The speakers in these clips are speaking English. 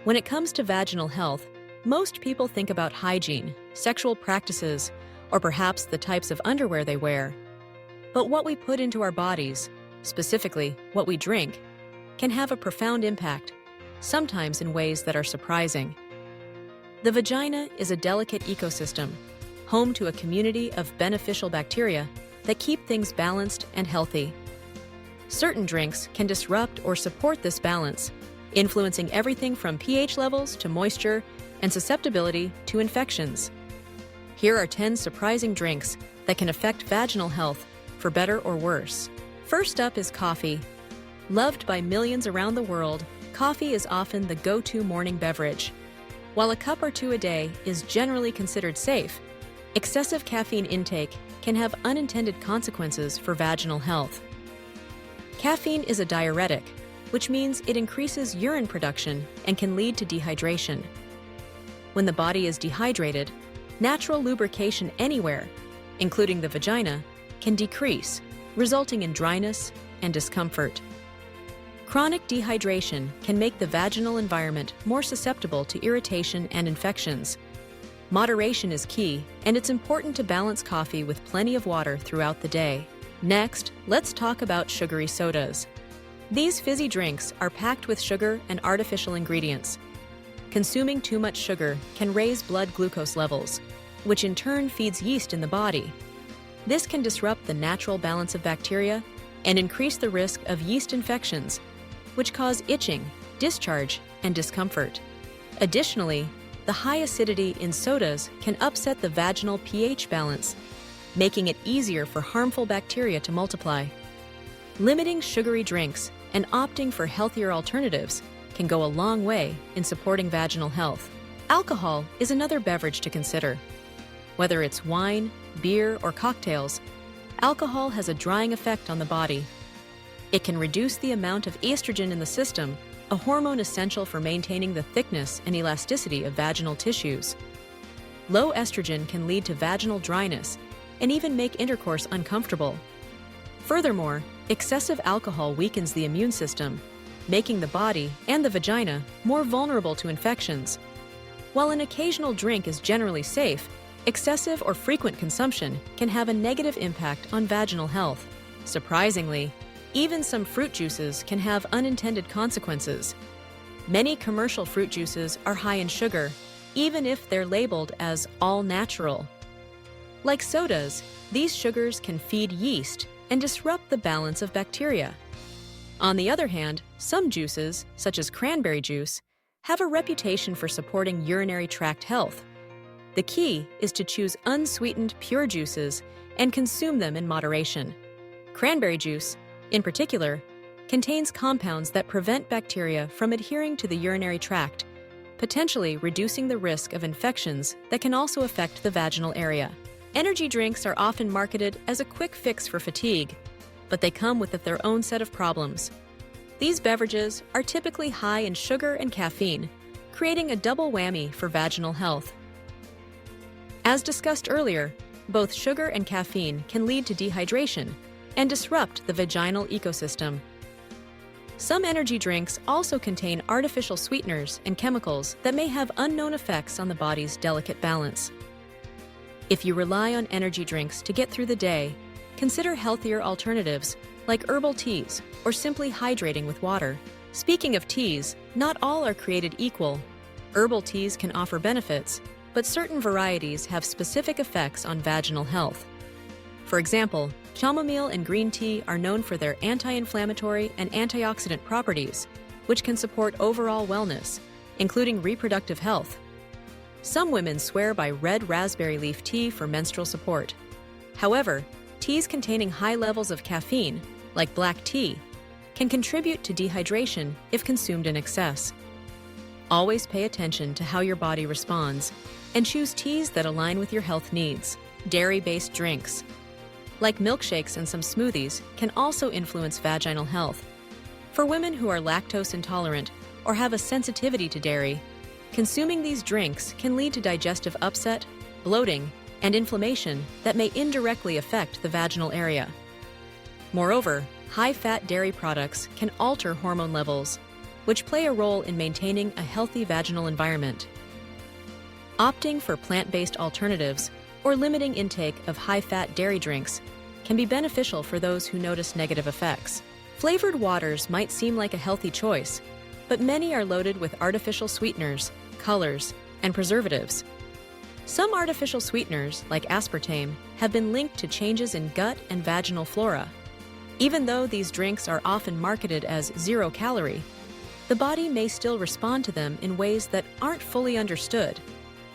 When it comes to vaginal health, most people think about hygiene, sexual practices, or perhaps the types of underwear they wear. But what we put into our bodies, specifically what we drink, can have a profound impact, sometimes in ways that are surprising. The vagina is a delicate ecosystem, home to a community of beneficial bacteria that keep things balanced and healthy. Certain drinks can disrupt or support this balance, influencing everything from pH levels to moisture and susceptibility to infections. Here are 10 surprising drinks that can affect vaginal health, for better or worse. First up is coffee. Loved by millions around the world, coffee is often the go-to morning beverage. While a cup or two a day is generally considered safe, excessive caffeine intake can have unintended consequences for vaginal health. Caffeine is a diuretic, which means it increases urine production and can lead to dehydration. When the body is dehydrated, natural lubrication anywhere, including the vagina, can decrease, resulting in dryness and discomfort. Chronic dehydration can make the vaginal environment more susceptible to irritation and infections. Moderation is key, and it's important to balance coffee with plenty of water throughout the day. Next, let's talk about sugary sodas. These fizzy drinks are packed with sugar and artificial ingredients. Consuming too much sugar can raise blood glucose levels, which in turn feeds yeast in the body. This can disrupt the natural balance of bacteria and increase the risk of yeast infections, which cause itching, discharge, and discomfort. Additionally, the high acidity in sodas can upset the vaginal pH balance, making it easier for harmful bacteria to multiply. Limiting sugary drinks and opting for healthier alternatives can go a long way in supporting vaginal health. Alcohol is another beverage to consider. Whether it's wine, beer, or cocktails, alcohol has a drying effect on the body. It can reduce the amount of estrogen in the system, a hormone essential for maintaining the thickness and elasticity of vaginal tissues. Low estrogen can lead to vaginal dryness and even make intercourse uncomfortable. Furthermore, excessive alcohol weakens the immune system, making the body and the vagina more vulnerable to infections. While an occasional drink is generally safe, excessive or frequent consumption can have a negative impact on vaginal health. Surprisingly, even some fruit juices can have unintended consequences. Many commercial fruit juices are high in sugar, even if they're labeled as all natural. Like sodas, these sugars can feed yeast and disrupt the balance of bacteria. On the other hand, some juices, such as cranberry juice, have a reputation for supporting urinary tract health. The key is to choose unsweetened, pure juices and consume them in moderation. Cranberry juice, in particular, contains compounds that prevent bacteria from adhering to the urinary tract, potentially reducing the risk of infections that can also affect the vaginal area. Energy drinks are often marketed as a quick fix for fatigue, but they come with their own set of problems. These beverages are typically high in sugar and caffeine, creating a double whammy for vaginal health. As discussed earlier, both sugar and caffeine can lead to dehydration and disrupt the vaginal ecosystem. Some energy drinks also contain artificial sweeteners and chemicals that may have unknown effects on the body's delicate balance. If you rely on energy drinks to get through the day, consider healthier alternatives like herbal teas or simply hydrating with water. Speaking of teas, not all are created equal. Herbal teas can offer benefits, but certain varieties have specific effects on vaginal health. For example, chamomile and green tea are known for their anti-inflammatory and antioxidant properties, which can support overall wellness, including reproductive health. Some women swear by red raspberry leaf tea for menstrual support. However, teas containing high levels of caffeine, like black tea, can contribute to dehydration if consumed in excess. Always pay attention to how your body responds and choose teas that align with your health needs. Dairy-based drinks, like milkshakes and some smoothies, can also influence vaginal health. For women who are lactose intolerant or have a sensitivity to dairy, consuming these drinks can lead to digestive upset, bloating, and inflammation that may indirectly affect the vaginal area. Moreover, high-fat dairy products can alter hormone levels, which play a role in maintaining a healthy vaginal environment. Opting for plant-based alternatives or limiting intake of high-fat dairy drinks can be beneficial for those who notice negative effects. Flavored waters might seem like a healthy choice, but many are loaded with artificial sweeteners, colors, and preservatives. Some artificial sweeteners, like aspartame, have been linked to changes in gut and vaginal flora. Even though these drinks are often marketed as zero-calorie, the body may still respond to them in ways that aren't fully understood,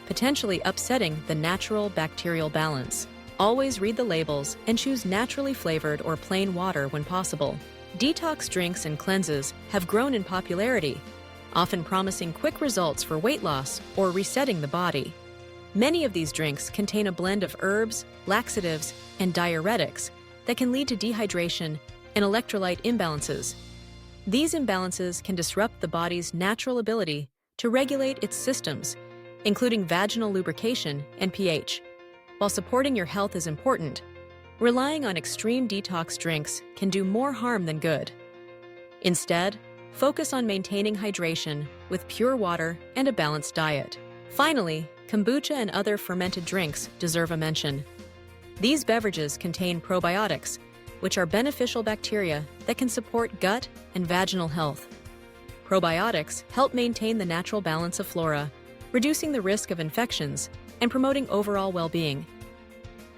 potentially upsetting the natural bacterial balance. Always read the labels and choose naturally flavored or plain water when possible. Detox drinks and cleanses have grown in popularity, often promising quick results for weight loss or resetting the body. Many of these drinks contain a blend of herbs, laxatives, and diuretics that can lead to dehydration and electrolyte imbalances. These imbalances can disrupt the body's natural ability to regulate its systems, including vaginal lubrication and pH. While supporting your health is important, relying on extreme detox drinks can do more harm than good. Instead, focus on maintaining hydration with pure water and a balanced diet. Finally, kombucha and other fermented drinks deserve a mention. These beverages contain probiotics, which are beneficial bacteria that can support gut and vaginal health. Probiotics help maintain the natural balance of flora, reducing the risk of infections and promoting overall well-being.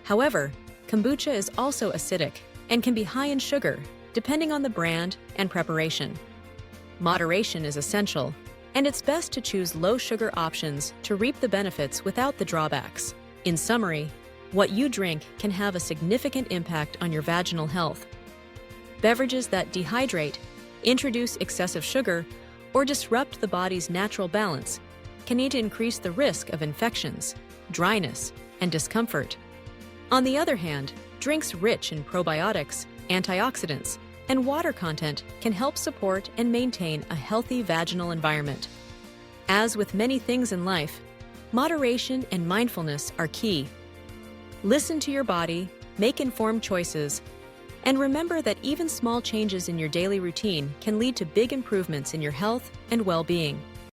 However, kombucha is also acidic and can be high in sugar, depending on the brand and preparation. Moderation is essential, and it's best to choose low-sugar options to reap the benefits without the drawbacks. In summary, what you drink can have a significant impact on your vaginal health. Beverages that dehydrate, introduce excessive sugar, or disrupt the body's natural balance can need to increase the risk of infections, dryness, and discomfort. On the other hand, drinks rich in probiotics, antioxidants, and water content can help support and maintain a healthy vaginal environment. As with many things in life, moderation and mindfulness are key. Listen to your body, make informed choices, and remember that even small changes in your daily routine can lead to big improvements in your health and well-being.